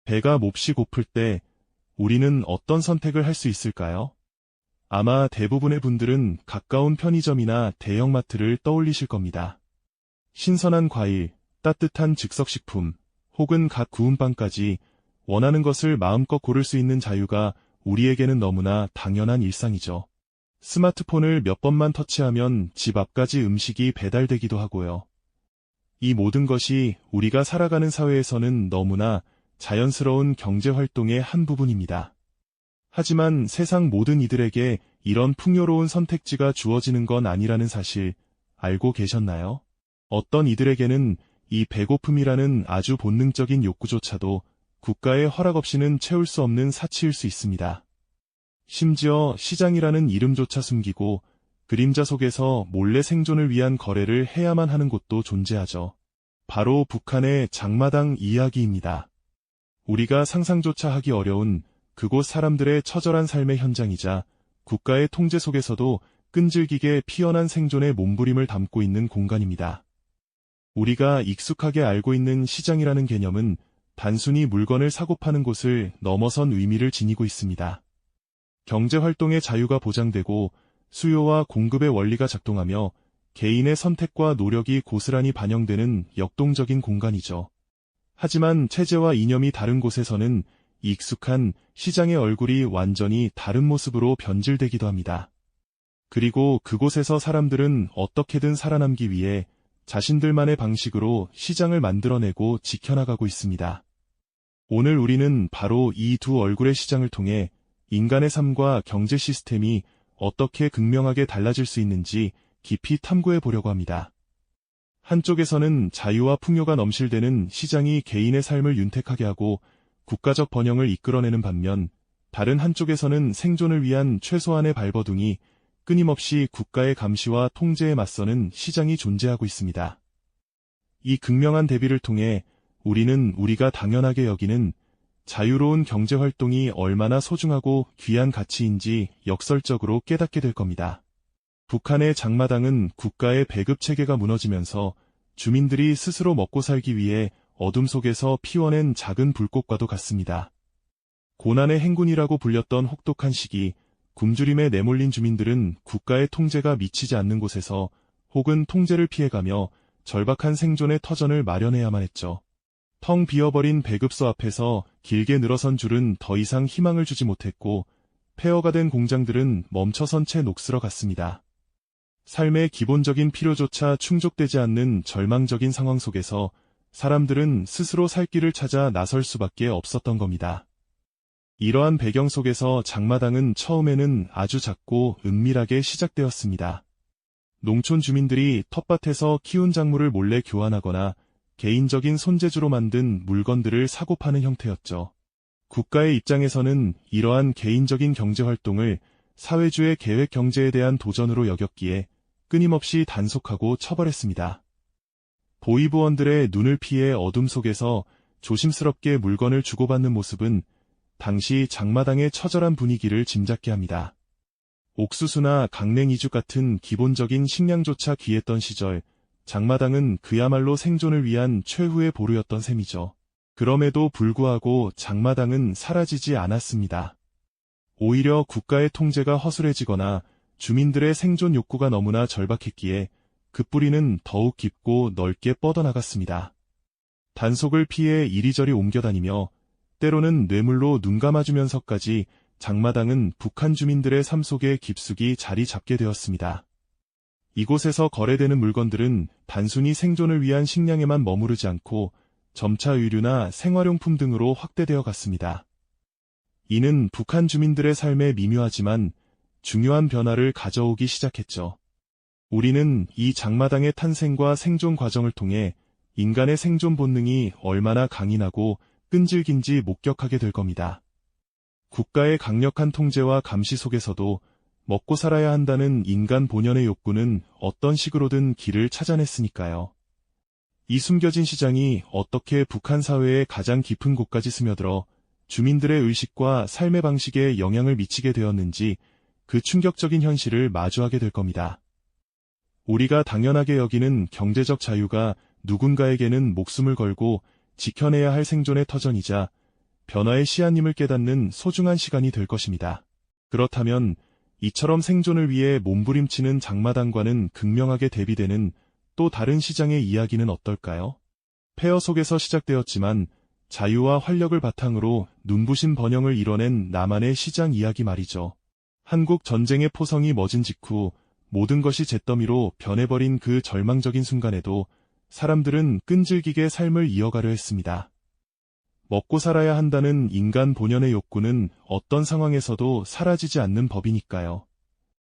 배가 몹시 고플 때 우리는 어떤 선택을 할 수 있을까요? 아마 대부분의 분들은 가까운 편의점이나 대형마트를 떠올리실 겁니다. 신선한 과일, 따뜻한 즉석식품, 혹은 갓 구운 빵까지 원하는 것을 마음껏 고를 수 있는 자유가 우리에게는 너무나 당연한 일상이죠. 스마트폰을 몇 번만 터치하면 집 앞까지 음식이 배달되기도 하고요. 이 모든 것이 우리가 살아가는 사회에서는 너무나 자연스러운 경제활동의 한 부분입니다. 하지만 세상 모든 이들에게 이런 풍요로운 선택지가 주어지는 건 아니라는 사실 알고 계셨나요? 어떤 이들에게는 이 배고픔이라는 아주 본능적인 욕구조차도 국가의 허락 없이는 채울 수 없는 사치일 수 있습니다. 심지어 시장이라는 이름조차 숨기고 그림자 속에서 몰래 생존을 위한 거래를 해야만 하는 곳도 존재하죠. 바로 북한의 장마당 이야기입니다. 우리가 상상조차 하기 어려운 그곳 사람들의 처절한 삶의 현장이자 국가의 통제 속에서도 끈질기게 피어난 생존의 몸부림을 담고 있는 공간입니다. 우리가 익숙하게 알고 있는 시장이라는 개념은 단순히 물건을 사고 파는 곳을 넘어선 의미를 지니고 있습니다. 경제활동의 자유가 보장되고 수요와 공급의 원리가 작동하며 개인의 선택과 노력이 고스란히 반영되는 역동적인 공간이죠. 하지만 체제와 이념이 다른 곳에서는 익숙한 시장의 얼굴이 완전히 다른 모습으로 변질되기도 합니다. 그리고 그곳에서 사람들은 어떻게든 살아남기 위해 자신들만의 방식으로 시장을 만들어내고 지켜나가고 있습니다. 오늘 우리는 바로 이 두 얼굴의 시장을 통해 인간의 삶과 경제 시스템이 어떻게 극명하게 달라질 수 있는지 깊이 탐구해 보려고 합니다. 한쪽에서는 자유와 풍요가 넘실대는 시장이 개인의 삶을 윤택하게 하고 국가적 번영을 이끌어내는 반면 다른 한쪽에서는 생존을 위한 최소한의 발버둥이 끊임없이 국가의 감시와 통제에 맞서는 시장이 존재하고 있습니다. 이 극명한 대비를 통해 우리는 우리가 당연하게 여기는 자유로운 경제활동이 얼마나 소중하고 귀한 가치인지 역설적으로 깨닫게 될 겁니다. 북한의 장마당은 국가의 배급체계가 무너지면서 주민들이 스스로 먹고 살기 위해 어둠 속에서 피워낸 작은 불꽃과도 같습니다. 고난의 행군이라고 불렸던 혹독한 시기, 굶주림에 내몰린 주민들은 국가의 통제가 미치지 않는 곳에서 혹은 통제를 피해가며 절박한 생존의 터전을 마련해야만 했죠. 텅 비어버린 배급소 앞에서 길게 늘어선 줄은 더 이상 희망을 주지 못했고 폐허가 된 공장들은 멈춰선 채 녹슬어 갔습니다. 삶의 기본적인 필요조차 충족되지 않는 절망적인 상황 속에서 사람들은 스스로 살 길을 찾아 나설 수밖에 없었던 겁니다. 이러한 배경 속에서 장마당은 처음에는 아주 작고 은밀하게 시작되었습니다. 농촌 주민들이 텃밭에서 키운 작물을 몰래 교환하거나 개인적인 손재주로 만든 물건들을 사고 파는 형태였죠. 국가의 입장에서는 이러한 개인적인 경제활동을 사회주의 계획 경제에 대한 도전으로 여겼기에 끊임없이 단속하고 처벌했습니다. 보이부원들의 눈을 피해 어둠 속에서 조심스럽게 물건을 주고받는 모습은 당시 장마당의 처절한 분위기를 짐작케 합니다. 옥수수나 강냉이죽 같은 기본적인 식량조차 귀했던 시절, 장마당은 그야말로 생존을 위한 최후의 보루였던 셈이죠. 그럼에도 불구하고 장마당은 사라지지 않았습니다. 오히려 국가의 통제가 허술해지거나 주민들의 생존 욕구가 너무나 절박했기에 그 뿌리는 더욱 깊고 넓게 뻗어나갔습니다. 단속을 피해 이리저리 옮겨다니며 때로는 뇌물로 눈 감아주면서까지 장마당은 북한 주민들의 삶 속에 깊숙이 자리 잡게 되었습니다. 이곳에서 거래되는 물건들은 단순히 생존을 위한 식량에만 머무르지 않고 점차 의류나 생활용품 등으로 확대되어 갔습니다. 이는 북한 주민들의 삶에 미묘하지만 중요한 변화를 가져오기 시작했죠. 우리는 이 장마당의 탄생과 생존 과정을 통해 인간의 생존 본능이 얼마나 강인하고 끈질긴지 목격하게 될 겁니다. 국가의 강력한 통제와 감시 속에서도 먹고 살아야 한다는 인간 본연의 욕구는 어떤 식으로든 길을 찾아냈으니까요. 이 숨겨진 시장이 어떻게 북한 사회의 가장 깊은 곳까지 스며들어 주민들의 의식과 삶의 방식에 영향을 미치게 되었는지 그 충격적인 현실을 마주하게 될 겁니다. 우리가 당연하게 여기는 경제적 자유가 누군가에게는 목숨을 걸고 지켜내야 할 생존의 터전이자 변화의 씨앗님을 깨닫는 소중한 시간이 될 것입니다. 그렇다면 이처럼 생존을 위해 몸부림치는 장마당과는 극명하게 대비되는 또 다른 시장의 이야기는 어떨까요? 폐허 속에서 시작되었지만 자유와 활력을 바탕으로 눈부신 번영을 이뤄낸 나만의 시장 이야기 말이죠. 한국 전쟁의 포성이 멎은 직후 모든 것이 잿더미로 변해버린 그 절망적인 순간에도 사람들은 끈질기게 삶을 이어가려 했습니다. 먹고 살아야 한다는 인간 본연의 욕구는 어떤 상황에서도 사라지지 않는 법이니까요.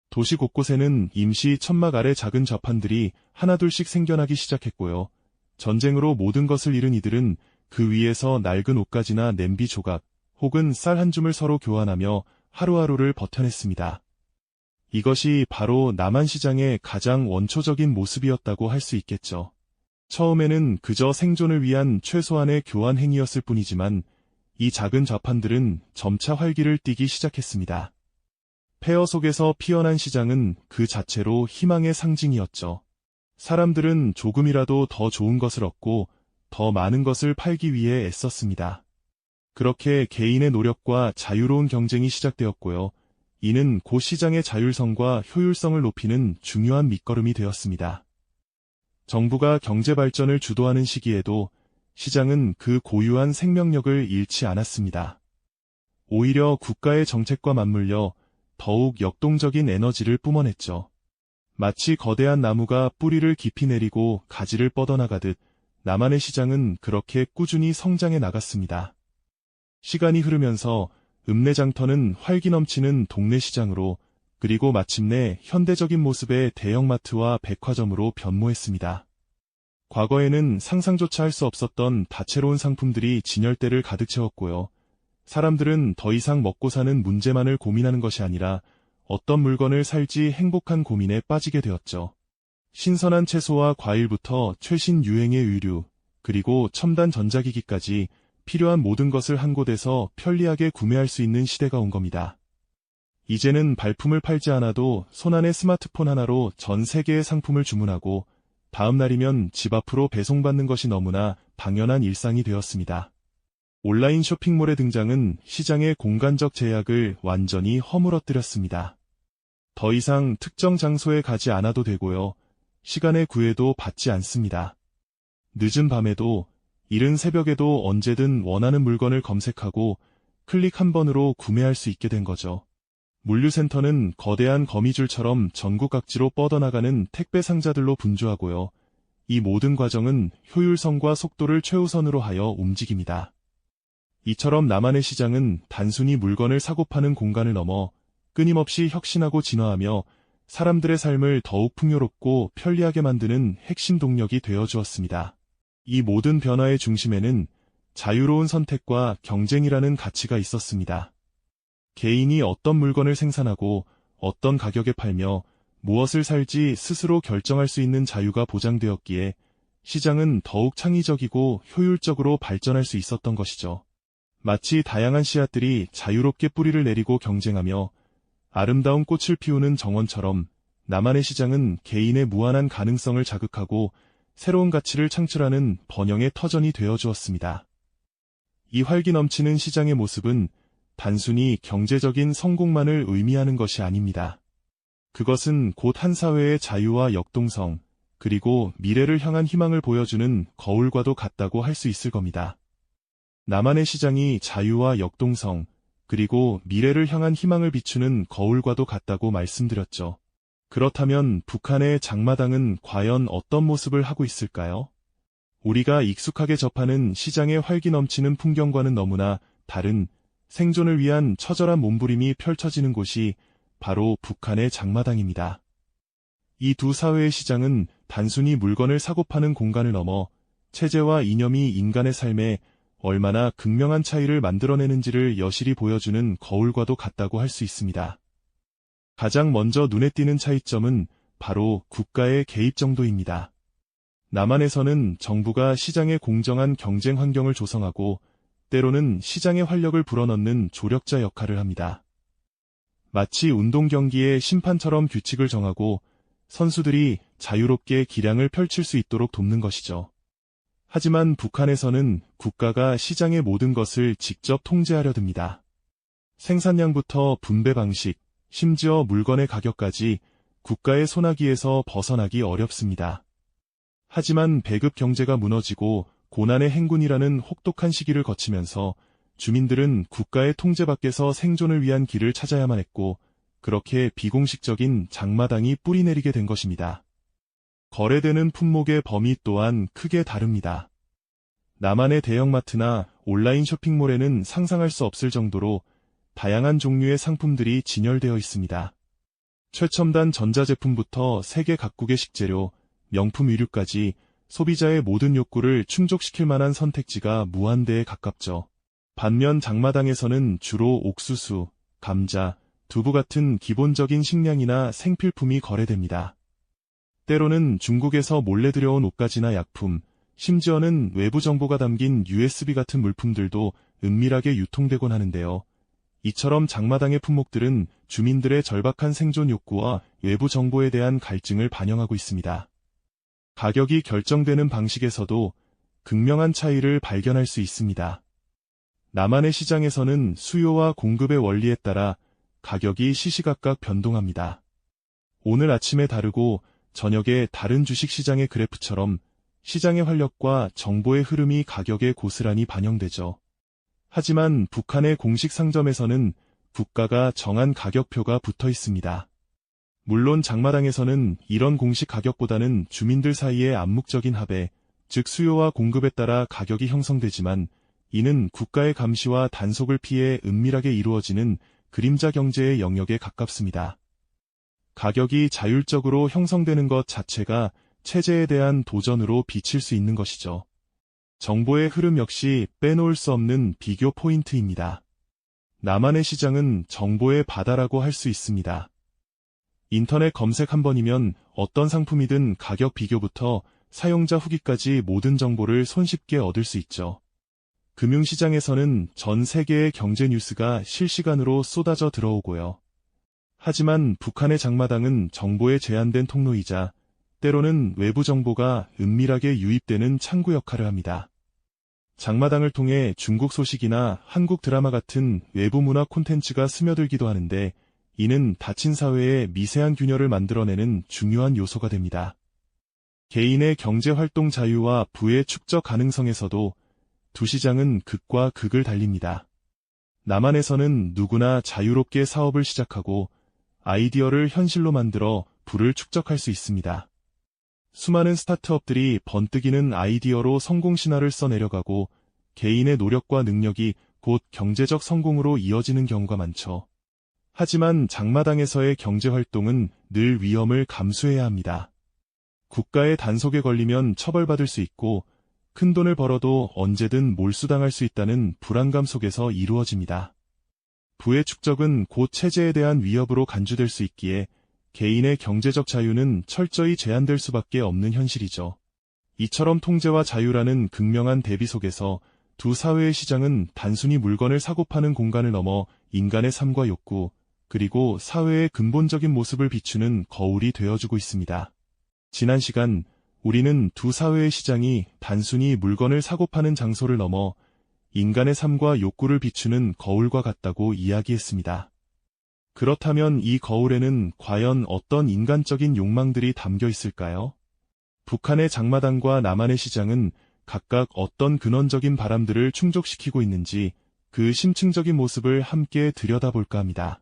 도시 곳곳에는 임시 천막 아래 작은 좌판들이 하나둘씩 생겨나기 시작했고요. 전쟁으로 모든 것을 잃은 이들은 그 위에서 낡은 옷가지나 냄비 조각 혹은 쌀 한 줌을 서로 교환하며 하루하루를 버텨냈습니다. 이것이 바로 남한시장의 가장 원초적인 모습이었다고 할 수 있겠죠. 처음에는 그저 생존을 위한 최소한의 교환 행위였을 뿐이지만 이 작은 좌판들은 점차 활기를 띠기 시작했습니다. 폐허 속에서 피어난 시장은 그 자체로 희망의 상징이었죠. 사람들은 조금이라도 더 좋은 것을 얻고 더 많은 것을 팔기 위해 애썼습니다. 그렇게 개인의 노력과 자유로운 경쟁이 시작되었고요. 이는 곧 시장의 자율성과 효율성을 높이는 중요한 밑거름이 되었습니다. 정부가 경제 발전을 주도하는 시기에도 시장은 그 고유한 생명력을 잃지 않았습니다. 오히려 국가의 정책과 맞물려 더욱 역동적인 에너지를 뿜어냈죠. 마치 거대한 나무가 뿌리를 깊이 내리고 가지를 뻗어나가듯 남한의 시장은 그렇게 꾸준히 성장해 나갔습니다. 시간이 흐르면서 읍내장터는 활기 넘치는 동네 시장으로, 그리고 마침내 현대적인 모습의 대형마트와 백화점으로 변모했습니다. 과거에는 상상조차 할 수 없었던 다채로운 상품들이 진열대를 가득 채웠고요. 사람들은 더 이상 먹고 사는 문제만을 고민하는 것이 아니라 어떤 물건을 살지 행복한 고민에 빠지게 되었죠. 신선한 채소와 과일부터 최신 유행의 의류, 그리고 첨단 전자기기까지 필요한 모든 것을 한 곳에서 편리하게 구매할 수 있는 시대가 온 겁니다. 이제는 발품을 팔지 않아도 손안의 스마트폰 하나로 전 세계의 상품을 주문하고 다음 날이면 집 앞으로 배송받는 것이 너무나 당연한 일상이 되었습니다. 온라인 쇼핑몰의 등장은 시장의 공간적 제약을 완전히 허물어뜨렸습니다. 더 이상 특정 장소에 가지 않아도 되고요. 시간의 구애도 받지 않습니다. 늦은 밤에도, 이른 새벽에도 언제든 원하는 물건을 검색하고 클릭 한 번으로 구매할 수 있게 된 거죠. 물류센터는 거대한 거미줄처럼 전국 각지로 뻗어나가는 택배 상자들로 분주하고요. 이 모든 과정은 효율성과 속도를 최우선으로 하여 움직입니다. 이처럼 남한의 시장은 단순히 물건을 사고 파는 공간을 넘어 끊임없이 혁신하고 진화하며 사람들의 삶을 더욱 풍요롭고 편리하게 만드는 핵심 동력이 되어주었습니다. 이 모든 변화의 중심에는 자유로운 선택과 경쟁이라는 가치가 있었습니다. 개인이 어떤 물건을 생산하고 어떤 가격에 팔며 무엇을 살지 스스로 결정할 수 있는 자유가 보장되었기에 시장은 더욱 창의적이고 효율적으로 발전할 수 있었던 것이죠. 마치 다양한 씨앗들이 자유롭게 뿌리를 내리고 경쟁하며 아름다운 꽃을 피우는 정원처럼 남한의 시장은 개인의 무한한 가능성을 자극하고 새로운 가치를 창출하는 번영의 터전이 되어주었습니다. 이 활기 넘치는 시장의 모습은 단순히 경제적인 성공만을 의미하는 것이 아닙니다. 그것은 곧 한 사회의 자유와 역동성, 그리고 미래를 향한 희망을 보여주는 거울과도 같다고 할 수 있을 겁니다. 남한의 시장이 자유와 역동성, 그리고 미래를 향한 희망을 비추는 거울과도 같다고 말씀드렸죠. 그렇다면 북한의 장마당은 과연 어떤 모습을 하고 있을까요? 우리가 익숙하게 접하는 시장의 활기 넘치는 풍경과는 너무나 다른 생존을 위한 처절한 몸부림이 펼쳐지는 곳이 바로 북한의 장마당입니다. 이 두 사회의 시장은 단순히 물건을 사고 파는 공간을 넘어 체제와 이념이 인간의 삶에 얼마나 극명한 차이를 만들어내는지를 여실히 보여주는 거울과도 같다고 할 수 있습니다. 가장 먼저 눈에 띄는 차이점은 바로 국가의 개입 정도입니다. 남한에서는 정부가 시장의 공정한 경쟁 환경을 조성하고 때로는 시장의 활력을 불어넣는 조력자 역할을 합니다. 마치 운동 경기의 심판처럼 규칙을 정하고 선수들이 자유롭게 기량을 펼칠 수 있도록 돕는 것이죠. 하지만 북한에서는 국가가 시장의 모든 것을 직접 통제하려 듭니다. 생산량부터 분배 방식, 심지어 물건의 가격까지 국가의 손아귀에서 벗어나기 어렵습니다. 하지만 배급 경제가 무너지고 고난의 행군이라는 혹독한 시기를 거치면서 주민들은 국가의 통제 밖에서 생존을 위한 길을 찾아야만 했고, 그렇게 비공식적인 장마당이 뿌리내리게 된 것입니다. 거래되는 품목의 범위 또한 크게 다릅니다. 남한의 대형마트나 온라인 쇼핑몰에는 상상할 수 없을 정도로 다양한 종류의 상품들이 진열되어 있습니다. 최첨단 전자제품부터 세계 각국의 식재료, 명품 의류까지 소비자의 모든 욕구를 충족시킬 만한 선택지가 무한대에 가깝죠. 반면 장마당에서는 주로 옥수수, 감자, 두부 같은 기본적인 식량이나 생필품이 거래됩니다. 때로는 중국에서 몰래 들여온 옷가지나 약품, 심지어는 외부 정보가 담긴 USB 같은 물품들도 은밀하게 유통되곤 하는데요. 이처럼 장마당의 품목들은 주민들의 절박한 생존 욕구와 외부 정보에 대한 갈증을 반영하고 있습니다. 가격이 결정되는 방식에서도 극명한 차이를 발견할 수 있습니다. 남한의 시장에서는 수요와 공급의 원리에 따라 가격이 시시각각 변동합니다. 오늘 아침에 다르고 저녁에 다른 주식시장의 그래프처럼 시장의 활력과 정보의 흐름이 가격에 고스란히 반영되죠. 하지만 북한의 공식 상점에서는 국가가 정한 가격표가 붙어 있습니다. 물론 장마당에서는 이런 공식 가격보다는 주민들 사이의 암묵적인 합의, 즉 수요와 공급에 따라 가격이 형성되지만, 이는 국가의 감시와 단속을 피해 은밀하게 이루어지는 그림자 경제의 영역에 가깝습니다. 가격이 자율적으로 형성되는 것 자체가 체제에 대한 도전으로 비칠 수 있는 것이죠. 정보의 흐름 역시 빼놓을 수 없는 비교 포인트입니다. 남한의 시장은 정보의 바다라고 할 수 있습니다. 인터넷 검색 한 번이면 어떤 상품이든 가격 비교부터 사용자 후기까지 모든 정보를 손쉽게 얻을 수 있죠. 금융시장에서는 전 세계의 경제 뉴스가 실시간으로 쏟아져 들어오고요. 하지만 북한의 장마당은 정보에 제한된 통로이자 때로는 외부 정보가 은밀하게 유입되는 창구 역할을 합니다. 장마당을 통해 중국 소식이나 한국 드라마 같은 외부 문화 콘텐츠가 스며들기도 하는데, 이는 닫힌 사회에 미세한 균열을 만들어내는 중요한 요소가 됩니다. 개인의 경제활동 자유와 부의 축적 가능성에서도 두 시장은 극과 극을 달립니다. 남한에서는 누구나 자유롭게 사업을 시작하고 아이디어를 현실로 만들어 부를 축적할 수 있습니다. 수많은 스타트업들이 번뜩이는 아이디어로 성공 신화를 써내려가고 개인의 노력과 능력이 곧 경제적 성공으로 이어지는 경우가 많죠. 하지만 장마당에서의 경제활동은 늘 위험을 감수해야 합니다. 국가의 단속에 걸리면 처벌받을 수 있고 큰돈을 벌어도 언제든 몰수당할 수 있다는 불안감 속에서 이루어집니다. 부의 축적은 곧 체제에 대한 위협으로 간주될 수 있기에 개인의 경제적 자유는 철저히 제한될 수밖에 없는 현실이죠. 이처럼 통제와 자유라는 극명한 대비 속에서 두 사회의 시장은 단순히 물건을 사고 파는 공간을 넘어 인간의 삶과 욕구, 그리고 사회의 근본적인 모습을 비추는 거울이 되어주고 있습니다. 지난 시간 우리는 두 사회의 시장이 단순히 물건을 사고 파는 장소를 넘어 인간의 삶과 욕구를 비추는 거울과 같다고 이야기했습니다. 그렇다면 이 거울에는 과연 어떤 인간적인 욕망들이 담겨 있을까요? 북한의 장마당과 남한의 시장은 각각 어떤 근원적인 바람들을 충족시키고 있는지 그 심층적인 모습을 함께 들여다볼까 합니다.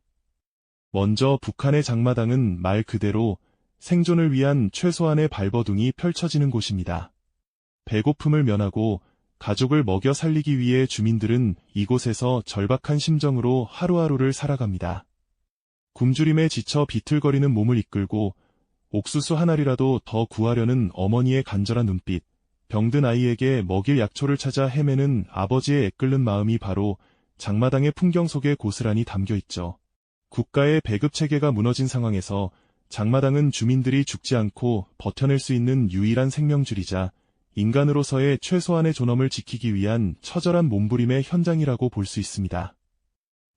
먼저 북한의 장마당은 말 그대로 생존을 위한 최소한의 발버둥이 펼쳐지는 곳입니다. 배고픔을 면하고 가족을 먹여 살리기 위해 주민들은 이곳에서 절박한 심정으로 하루하루를 살아갑니다. 굶주림에 지쳐 비틀거리는 몸을 이끌고 옥수수 한 알이라도 더 구하려는 어머니의 간절한 눈빛, 병든 아이에게 먹일 약초를 찾아 헤매는 아버지의 애끓는 마음이 바로 장마당의 풍경 속에 고스란히 담겨 있죠. 국가의 배급 체계가 무너진 상황에서 장마당은 주민들이 죽지 않고 버텨낼 수 있는 유일한 생명줄이자 인간으로서의 최소한의 존엄을 지키기 위한 처절한 몸부림의 현장이라고 볼 수 있습니다.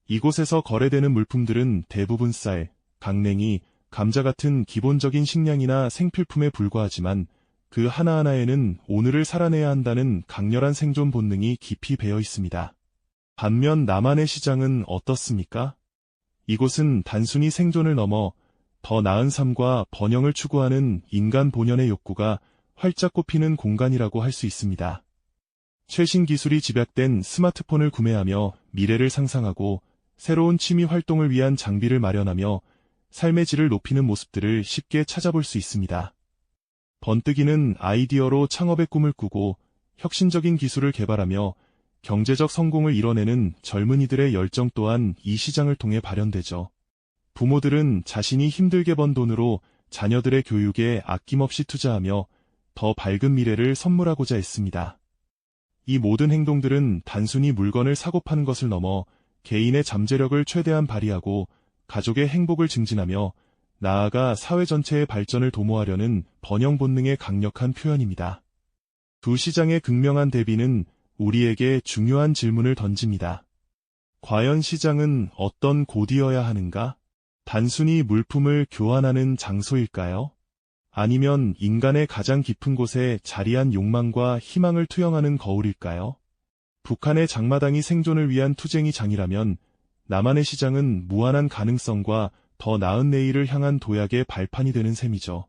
이곳에서 거래되는 물품들은 대부분 쌀, 강냉이, 감자 같은 기본적인 식량이나 생필품에 불과하지만 그 하나하나에는 오늘을 살아내야 한다는 강렬한 생존 본능이 깊이 배어 있습니다. 반면 남한의 시장은 어떻습니까? 이곳은 단순히 생존을 넘어 더 나은 삶과 번영을 추구하는 인간 본연의 욕구가 활짝 꽃피는 공간이라고 할 수 있습니다. 최신 기술이 집약된 스마트폰을 구매하며 미래를 상상하고 새로운 취미 활동을 위한 장비를 마련하며 삶의 질을 높이는 모습들을 쉽게 찾아볼 수 있습니다. 번뜩이는 아이디어로 창업의 꿈을 꾸고 혁신적인 기술을 개발하며 경제적 성공을 이뤄내는 젊은이들의 열정 또한 이 시장을 통해 발현되죠. 부모들은 자신이 힘들게 번 돈으로 자녀들의 교육에 아낌없이 투자하며 더 밝은 미래를 선물하고자 했습니다. 이 모든 행동들은 단순히 물건을 사고 파는 것을 넘어 개인의 잠재력을 최대한 발휘하고 가족의 행복을 증진하며 나아가 사회 전체의 발전을 도모하려는 번영 본능의 강력한 표현입니다. 두 시장의 극명한 대비는 우리에게 중요한 질문을 던집니다. 과연 시장은 어떤 곳이어야 하는가? 단순히 물품을 교환하는 장소일까요? 아니면 인간의 가장 깊은 곳에 자리한 욕망과 희망을 투영하는 거울일까요? 북한의 장마당이 생존을 위한 투쟁이 장이라면 남한의 시장은 무한한 가능성과 더 나은 내일을 향한 도약의 발판이 되는 셈이죠.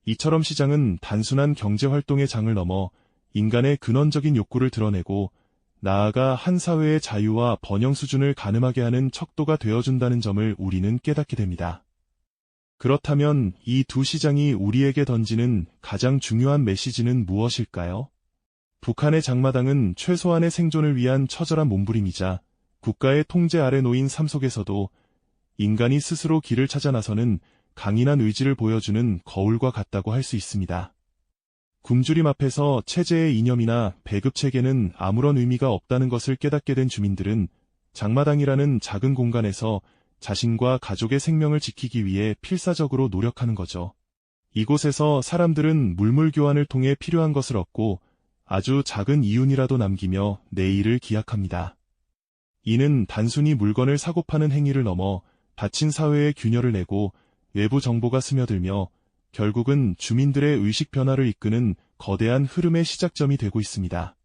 이처럼 시장은 단순한 경제활동의 장을 넘어 인간의 근원적인 욕구를 드러내고 나아가 한 사회의 자유와 번영 수준을 가늠하게 하는 척도가 되어준다는 점을 우리는 깨닫게 됩니다. 그렇다면 이 두 시장이 우리에게 던지는 가장 중요한 메시지는 무엇일까요? 북한의 장마당은 최소한의 생존을 위한 처절한 몸부림이자 국가의 통제 아래 놓인 삶 속에서도 인간이 스스로 길을 찾아 나서는 강인한 의지를 보여주는 거울과 같다고 할 수 있습니다. 굶주림 앞에서 체제의 이념이나 배급체계는 아무런 의미가 없다는 것을 깨닫게 된 주민들은 장마당이라는 작은 공간에서 자신과 가족의 생명을 지키기 위해 필사적으로 노력하는 거죠. 이곳에서 사람들은 물물 교환을 통해 필요한 것을 얻고 아주 작은 이윤이라도 남기며 내일을 기약합니다. 이는 단순히 물건을 사고 파는 행위를 넘어 닫힌 사회에 균열을 내고 외부 정보가 스며들며 결국은 주민들의 의식 변화를 이끄는 거대한 흐름의 시작점이 되고 있습니다.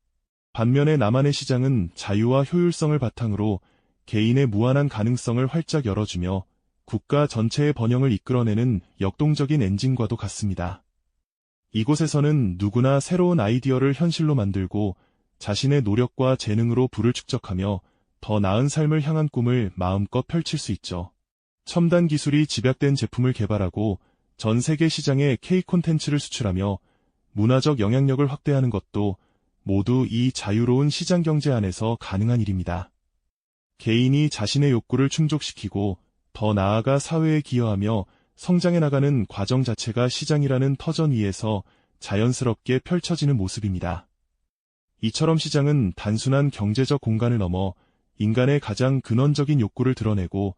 반면에 남한의 시장은 자유와 효율성을 바탕으로 개인의 무한한 가능성을 활짝 열어주며 국가 전체의 번영을 이끌어내는 역동적인 엔진과도 같습니다. 이곳에서는 누구나 새로운 아이디어를 현실로 만들고 자신의 노력과 재능으로 부를 축적하며 더 나은 삶을 향한 꿈을 마음껏 펼칠 수 있죠. 첨단 기술이 집약된 제품을 개발하고 전 세계 시장에 K 콘텐츠를 수출하며 문화적 영향력을 확대하는 것도 모두 이 자유로운 시장 경제 안에서 가능한 일입니다. 개인이 자신의 욕구를 충족시키고 더 나아가 사회에 기여하며 성장해 나가는 과정 자체가 시장이라는 터전 위에서 자연스럽게 펼쳐지는 모습입니다. 이처럼 시장은 단순한 경제적 공간을 넘어 인간의 가장 근원적인 욕구를 드러내고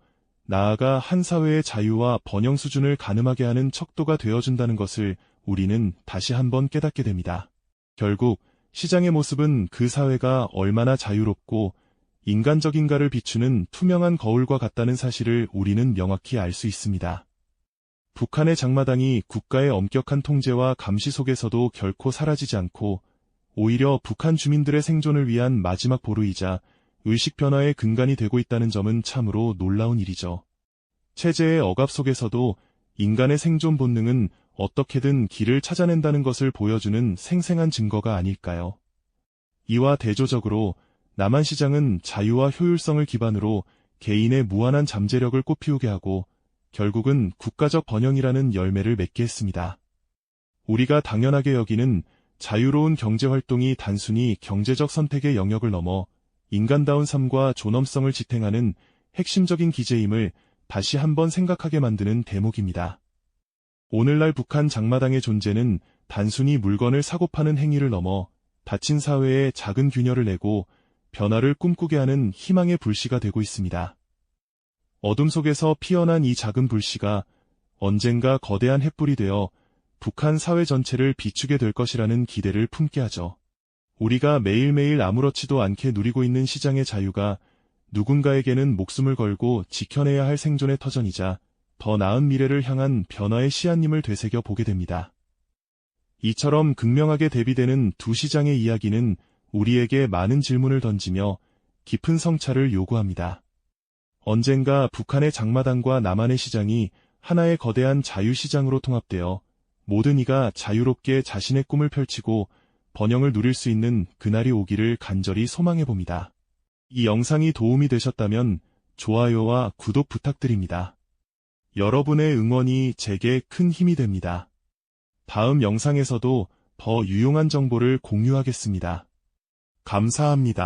나아가 한 사회의 자유와 번영 수준을 가늠하게 하는 척도가 되어준다는 것을 우리는 다시 한번 깨닫게 됩니다. 결국 시장의 모습은 그 사회가 얼마나 자유롭고 인간적인가를 비추는 투명한 거울과 같다는 사실을 우리는 명확히 알 수 있습니다. 북한의 장마당이 국가의 엄격한 통제와 감시 속에서도 결코 사라지지 않고 오히려 북한 주민들의 생존을 위한 마지막 보루이자 의식 변화의 근간이 되고 있다는 점은 참으로 놀라운 일이죠. 체제의 억압 속에서도 인간의 생존 본능은 어떻게든 길을 찾아낸다는 것을 보여주는 생생한 증거가 아닐까요? 이와 대조적으로 남한 시장은 자유와 효율성을 기반으로 개인의 무한한 잠재력을 꽃피우게 하고 결국은 국가적 번영이라는 열매를 맺게 했습니다. 우리가 당연하게 여기는 자유로운 경제활동이 단순히 경제적 선택의 영역을 넘어 인간다운 삶과 존엄성을 지탱하는 핵심적인 기제임을 다시 한번 생각하게 만드는 대목입니다. 오늘날 북한 장마당의 존재는 단순히 물건을 사고 파는 행위를 넘어 닫힌 사회에 작은 균열을 내고 변화를 꿈꾸게 하는 희망의 불씨가 되고 있습니다. 어둠 속에서 피어난 이 작은 불씨가 언젠가 거대한 횃불이 되어 북한 사회 전체를 비추게 될 것이라는 기대를 품게 하죠. 우리가 매일매일 아무렇지도 않게 누리고 있는 시장의 자유가 누군가에게는 목숨을 걸고 지켜내야 할 생존의 터전이자 더 나은 미래를 향한 변화의 씨앗님을 되새겨 보게 됩니다. 이처럼 극명하게 대비되는 두 시장의 이야기는 우리에게 많은 질문을 던지며 깊은 성찰을 요구합니다. 언젠가 북한의 장마당과 남한의 시장이 하나의 거대한 자유시장으로 통합되어 모든 이가 자유롭게 자신의 꿈을 펼치고 번영을 누릴 수 있는 그날이 오기를 간절히 소망해봅니다. 이 영상이 도움이 되셨다면 좋아요와 구독 부탁드립니다. 여러분의 응원이 제게 큰 힘이 됩니다. 다음 영상에서도 더 유용한 정보를 공유하겠습니다. 감사합니다.